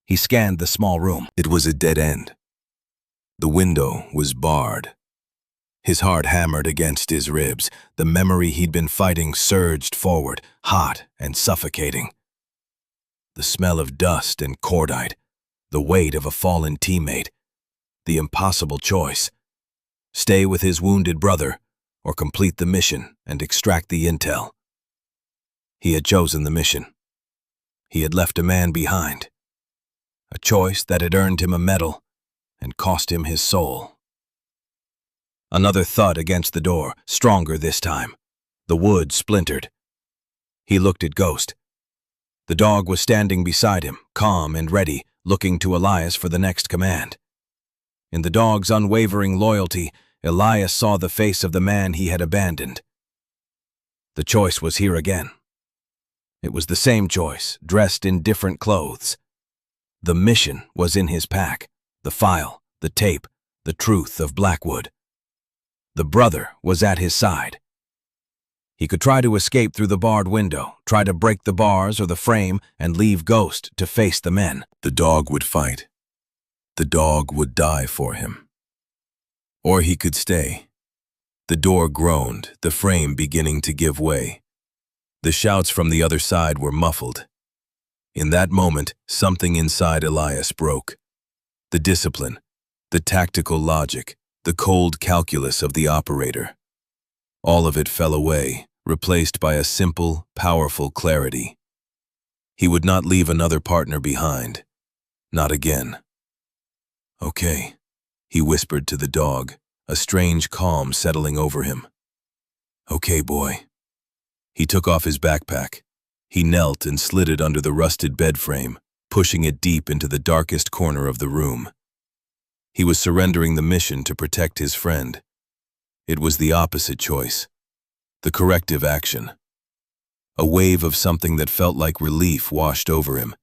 He scanned the small room. It was a dead end. The window was barred. His heart hammered against his ribs. The memory he'd been fighting surged forward, hot and suffocating. The smell of dust and cordite, the weight of a fallen teammate, the impossible choice. Stay with his wounded brother, or complete the mission and extract the intel. He had chosen the mission. He had left a man behind. A choice that had earned him a medal and cost him his soul. Another thud against the door, stronger this time. The wood splintered. He looked at Ghost. The dog was standing beside him, calm and ready, looking to Elias for the next command. In the dog's unwavering loyalty, Elias saw the face of the man he had abandoned. The choice was here again. It was the same choice, dressed in different clothes. The mission was in his pack, the file, the tape, the truth of Blackwood. The brother was at his side. He could try to escape through the barred window, try to break the bars or the frame, and leave Ghost to face the men. The dog would fight. The dog would die for him. Or he could stay. The door groaned, the frame beginning to give way. The shouts from the other side were muffled. In that moment, something inside Elias broke. The discipline, the tactical logic, the cold calculus of the operator. All of it fell away, replaced by a simple, powerful clarity. He would not leave another partner behind. Not again. "Okay," he whispered to the dog, a strange calm settling over him. "Okay, boy." He took off his backpack. He knelt and slid it under the rusted bed frame, pushing it deep into the darkest corner of the room. He was surrendering the mission to protect his friend. It was the opposite choice. The corrective action. A wave of something that felt like relief washed over him,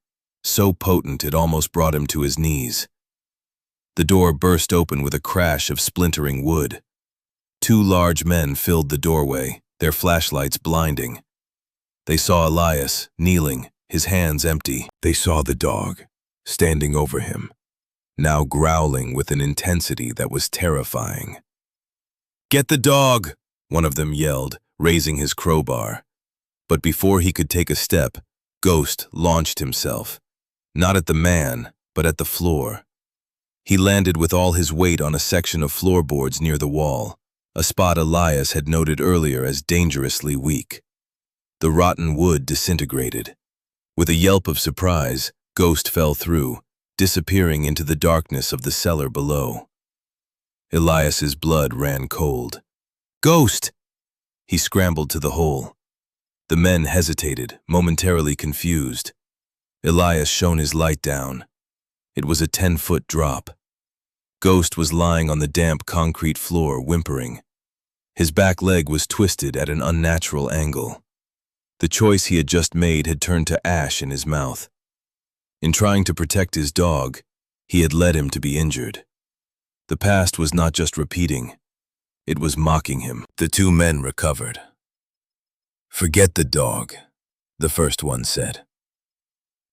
so potent it almost brought him to his knees. The door burst open with a crash of splintering wood. Two large men filled the doorway, their flashlights blinding. They saw Elias, kneeling, his hands empty. They saw the dog, standing over him, now growling with an intensity that was terrifying. "Get the dog!" one of them yelled, raising his crowbar. But before he could take a step, Ghost launched himself, not at the man, but at the floor. He landed with all his weight on a section of floorboards near the wall, a spot Elias had noted earlier as dangerously weak. The rotten wood disintegrated. With a yelp of surprise, Ghost fell through, disappearing into the darkness of the cellar below. Elias's blood ran cold. "Ghost!" He scrambled to the hole. The men hesitated, momentarily confused. Elias shone his light down. It was a 10-foot drop. Ghost was lying on the damp concrete floor, whimpering. His back leg was twisted at an unnatural angle. The choice he had just made had turned to ash in his mouth. In trying to protect his dog, he had led him to be injured. The past was not just repeating, it was mocking him. The two men recovered. "Forget the dog," the first one said.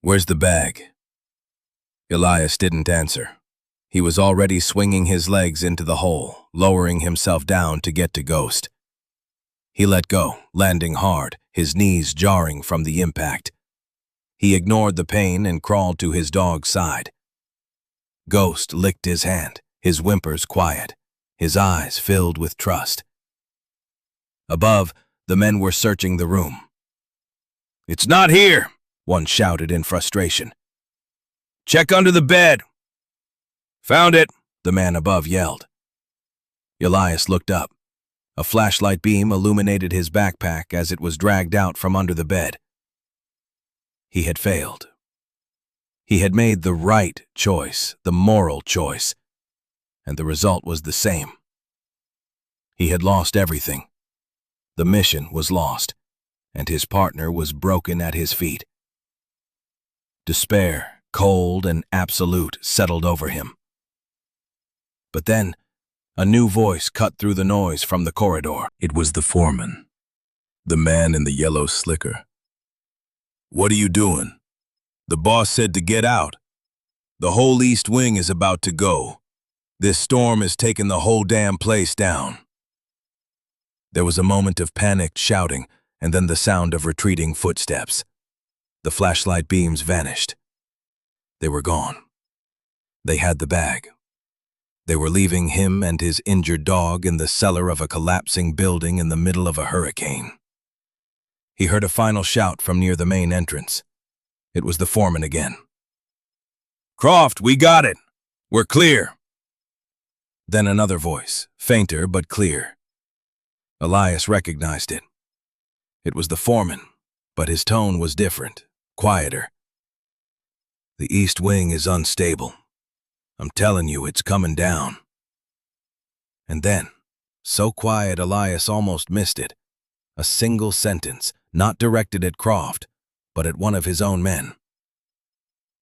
"Where's the bag?" Elias didn't answer. He was already swinging his legs into the hole, lowering himself down to get to Ghost. He let go, landing hard, his knees jarring from the impact. He ignored the pain and crawled to his dog's side. Ghost licked his hand, his whimpers quiet, his eyes filled with trust. Above, the men were searching the room. "It's not here," one shouted in frustration. "Check under the bed." "Found it," the man above yelled. Elias looked up. A flashlight beam illuminated his backpack as it was dragged out from under the bed. He had failed. He had made the right choice, the moral choice, and the result was the same. He had lost everything. The mission was lost, and his partner was broken at his feet. Despair, cold and absolute, settled over him. But then, a new voice cut through the noise from the corridor. It was the foreman, the man in the yellow slicker. "What are you doing?" "The boss said to get out. The whole East Wing is about to go. This storm has taken the whole damn place down." There was a moment of panicked shouting, and then the sound of retreating footsteps. The flashlight beams vanished. They were gone. They had the bag. They were leaving him and his injured dog in the cellar of a collapsing building in the middle of a hurricane. He heard a final shout from near the main entrance. It was the foreman again. "Croft, we got it. We're clear." Then another voice, fainter but clear. Elias recognized it. It was the foreman, but his tone was different, quieter. "The East Wing is unstable. I'm telling you, it's coming down." And then, so quiet Elias almost missed it, a single sentence, not directed at Croft, but at one of his own men.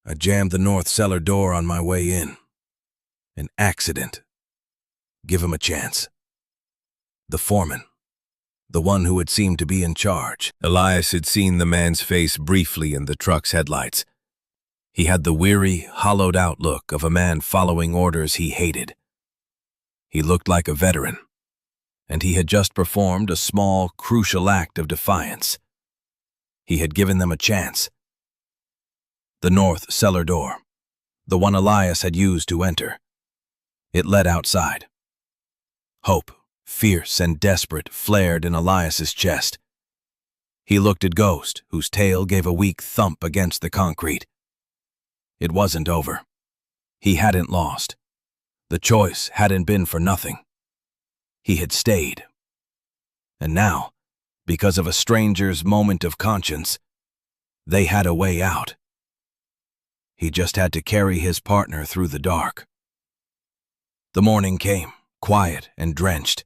"I jammed the north cellar door on my way in. An accident. Give him a chance." The foreman, the one who had seemed to be in charge. Elias had seen the man's face briefly in the truck's headlights. He had the weary, hollowed-out look of a man following orders he hated. He looked like a veteran, and he had just performed a small, crucial act of defiance. He had given them a chance. The north cellar door, the one Elias had used to enter. It led outside. Hope, fierce and desperate, flared in Elias's chest. He looked at Ghost, whose tail gave a weak thump against the concrete. It wasn't over. He hadn't lost. The choice hadn't been for nothing. He had stayed. And now, because of a stranger's moment of conscience, they had a way out. He just had to carry his partner through the dark. The morning came, quiet and drenched.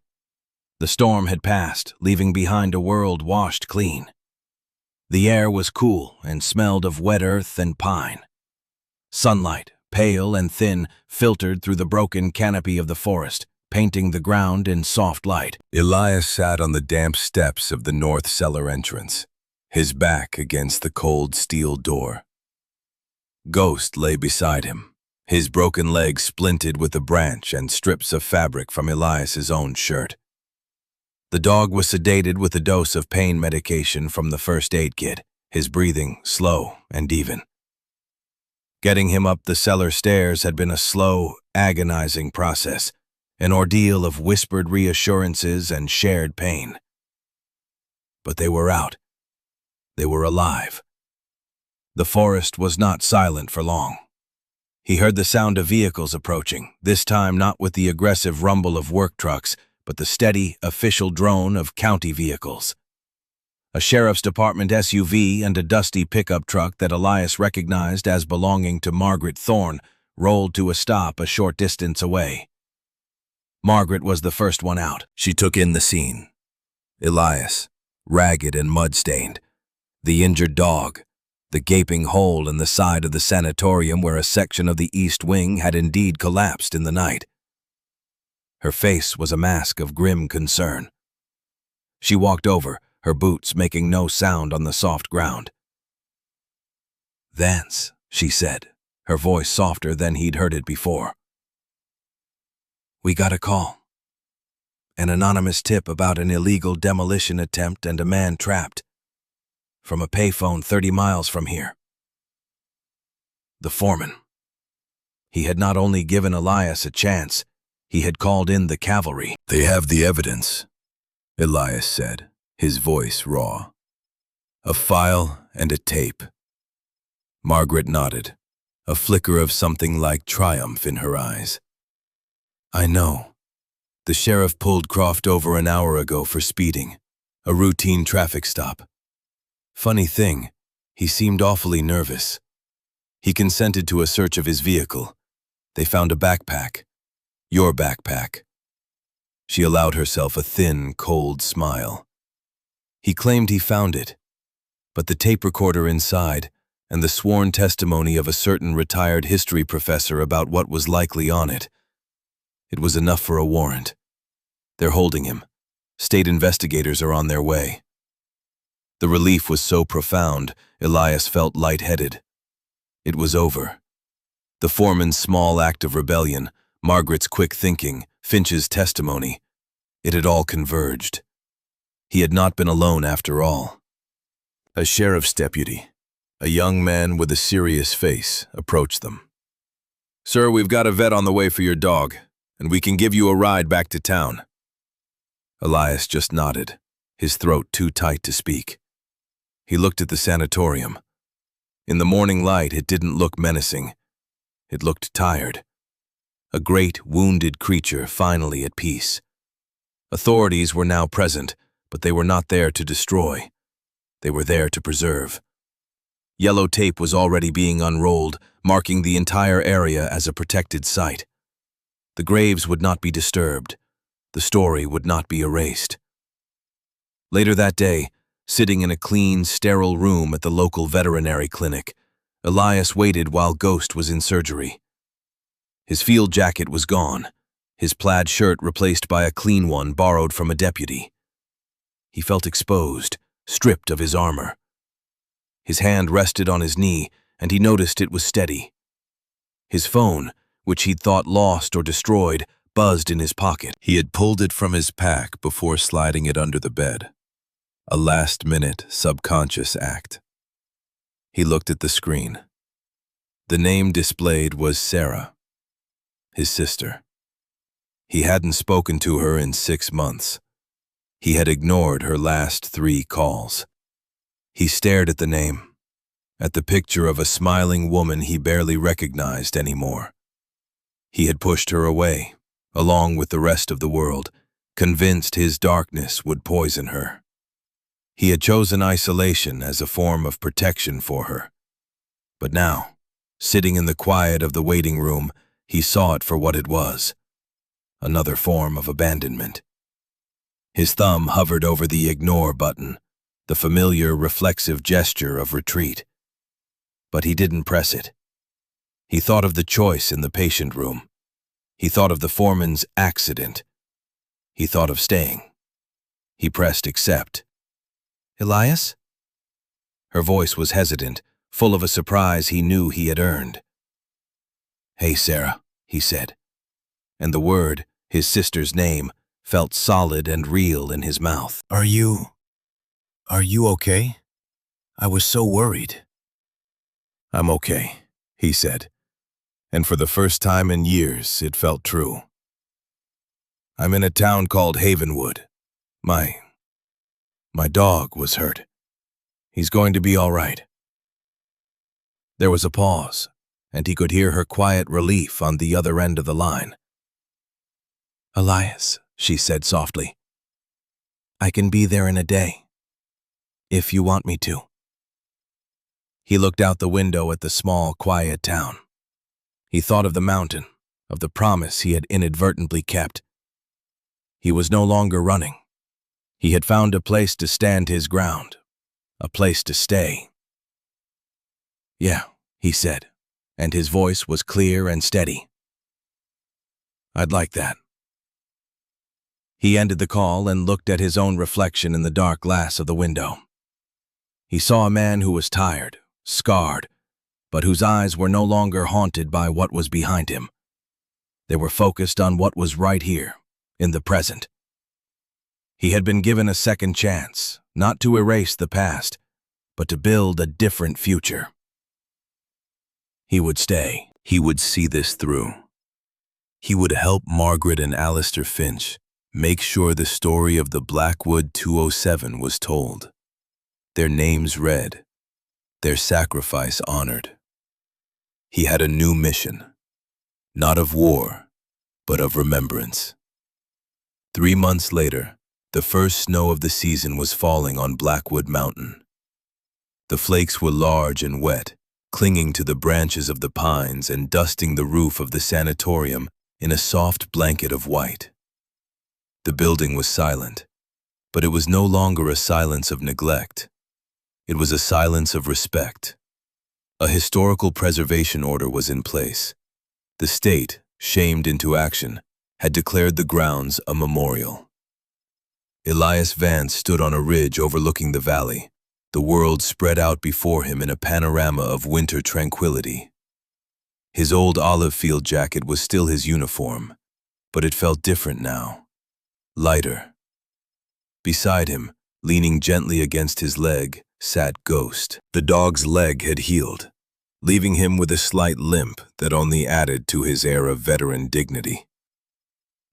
The storm had passed, leaving behind a world washed clean. The air was cool and smelled of wet earth and pine. Sunlight, pale and thin, filtered through the broken canopy of the forest, painting the ground in soft light. Elias sat on the damp steps of the north cellar entrance, his back against the cold steel door. Ghost lay beside him, his broken leg splinted with a branch and strips of fabric from Elias's own shirt. The dog was sedated with a dose of pain medication from the first aid kit, his breathing slow and even. Getting him up the cellar stairs had been a slow, agonizing process, an ordeal of whispered reassurances and shared pain. But they were out. They were alive. The forest was not silent for long. He heard the sound of vehicles approaching, this time not with the aggressive rumble of work trucks, but the steady, official drone of county vehicles. A sheriff's department SUV and a dusty pickup truck that Elias recognized as belonging to Margaret Thorne rolled to a stop a short distance away. Margaret was the first one out. She took in the scene. Elias, ragged and mud-stained, the injured dog, the gaping hole in the side of the sanatorium where a section of the east wing had indeed collapsed in the night. Her face was a mask of grim concern. She walked over, her boots making no sound on the soft ground. "Vance," she said, her voice softer than he'd heard it before. "We got a call. An anonymous tip about an illegal demolition attempt and a man trapped. From a payphone 30 miles from here." The foreman. He had not only given Elias a chance, he had called in the cavalry. "They have the evidence," Elias said, his voice raw. "A file and a tape." Margaret nodded, a flicker of something like triumph in her eyes. "I know. The sheriff pulled Croft over an hour ago for speeding, a routine traffic stop. Funny thing, he seemed awfully nervous. He consented to a search of his vehicle. They found a backpack. Your backpack." She allowed herself a thin, cold smile. "He claimed he found it, but the tape recorder inside and the sworn testimony of a certain retired history professor about what was likely on it. It was enough for a warrant. They're holding him. State investigators are on their way." The relief was so profound, Elias felt lightheaded. It was over. The foreman's small act of rebellion, Margaret's quick thinking, Finch's testimony, it had all converged. He had not been alone after all. A sheriff's deputy, a young man with a serious face, approached them. "Sir, we've got a vet on the way for your dog, and we can give you a ride back to town." Elias just nodded, his throat too tight to speak. He looked at the sanatorium. In the morning light, it didn't look menacing. It looked tired. A great, wounded creature finally at peace. Authorities were now present, but they were not there to destroy. They were there to preserve. Yellow tape was already being unrolled, marking the entire area as a protected site. The graves would not be disturbed. The story would not be erased. Later that day, sitting in a clean, sterile room at the local veterinary clinic, Elias waited while Ghost was in surgery. His field jacket was gone, his plaid shirt replaced by a clean one borrowed from a deputy. He felt exposed, stripped of his armor. His hand rested on his knee, and he noticed it was steady. His phone, which he'd thought lost or destroyed, buzzed in his pocket. He had pulled it from his pack before sliding it under the bed. A last-minute, subconscious act. He looked at the screen. The name displayed was Sarah, his sister. He hadn't spoken to her in 6 months. He had ignored her last 3 calls. He stared at the name, at the picture of a smiling woman he barely recognized anymore. He had pushed her away, along with the rest of the world, convinced his darkness would poison her. He had chosen isolation as a form of protection for her. But now, sitting in the quiet of the waiting room, he saw it for what it was, another form of abandonment. His thumb hovered over the ignore button, the familiar reflexive gesture of retreat. But he didn't press it. He thought of the choice in the patient room. He thought of the foreman's accident. He thought of staying. He pressed accept. "Elias?" Her voice was hesitant, full of a surprise he knew he had earned. "Hey, Sarah," he said, and the word, his sister's name, felt solid and real in his mouth. Are you okay? I was so worried." "I'm okay," he said, and for the first time in years it felt true. "I'm in a town called Havenwood. My dog was hurt. He's going to be all right." There was a pause, and he could hear her quiet relief on the other end of the line. "Elias," she said softly, "I can be there in a day, if you want me to." He looked out the window at the small, quiet town. He thought of the mountain, of the promise he had inadvertently kept. He was no longer running. He had found a place to stand his ground, a place to stay. "Yeah," he said, and his voice was clear and steady. "I'd like that." He ended the call and looked at his own reflection in the dark glass of the window. He saw a man who was tired, scarred, but whose eyes were no longer haunted by what was behind him. They were focused on what was right here, in the present. He had been given a second chance, not to erase the past, but to build a different future. He would stay. He would see this through. He would help Margaret and Alistair Finch make sure the story of the Blackwood 207 was told, their names read, their sacrifice honored. He had a new mission, not of war, but of remembrance. 3 months later, the first snow of the season was falling on Blackwood Mountain. The flakes were large and wet, clinging to the branches of the pines and dusting the roof of the sanatorium in a soft blanket of white. The building was silent, but it was no longer a silence of neglect. It was a silence of respect. A historical preservation order was in place. The state, shamed into action, had declared the grounds a memorial. Elias Vance stood on a ridge overlooking the valley, the world spread out before him in a panorama of winter tranquility. His old olive field jacket was still his uniform, but it felt different now, lighter. Beside him, leaning gently against his leg, sat Ghost. The dog's leg had healed, leaving him with a slight limp that only added to his air of veteran dignity.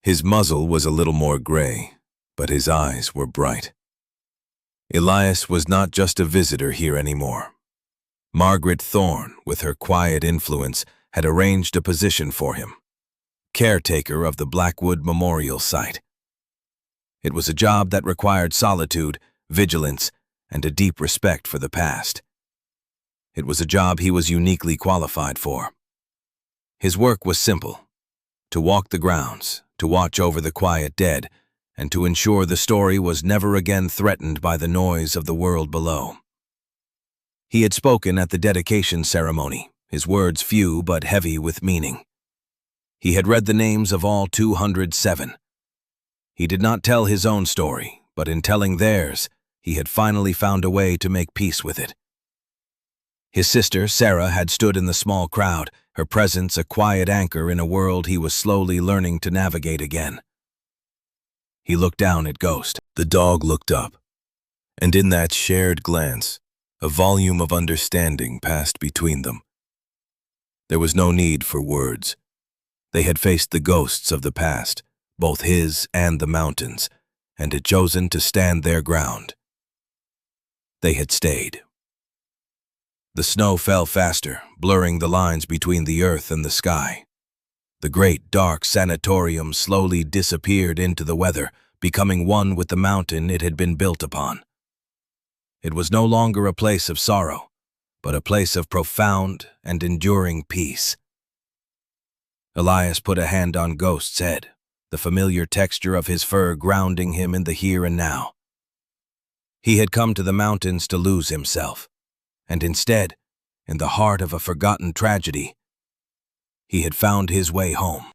His muzzle was a little more gray, but his eyes were bright. Elias was not just a visitor here anymore. Margaret Thorne, with her quiet influence, had arranged a position for him, caretaker of the Blackwood Memorial Site. It was a job that required solitude, vigilance, and a deep respect for the past. It was a job he was uniquely qualified for. His work was simple: to walk the grounds, to watch over the quiet dead, and to ensure the story was never again threatened by the noise of the world below. He had spoken at the dedication ceremony, his words few but heavy with meaning. He had read the names of all 207. He did not tell his own story, but in telling theirs, he had finally found a way to make peace with it. His sister, Sarah, had stood in the small crowd, her presence a quiet anchor in a world he was slowly learning to navigate again. He looked down at Ghost. The dog looked up, and in that shared glance, a volume of understanding passed between them. There was no need for words. They had faced the ghosts of the past, both his and the mountains, and had chosen to stand their ground. They had stayed. The snow fell faster, blurring the lines between the earth and the sky. The great, dark sanatorium slowly disappeared into the weather, becoming one with the mountain it had been built upon. It was no longer a place of sorrow, but a place of profound and enduring peace. Elias put a hand on Ghost's head, the familiar texture of his fur grounding him in the here and now. He had come to the mountains to lose himself, and instead, in the heart of a forgotten tragedy, he had found his way home.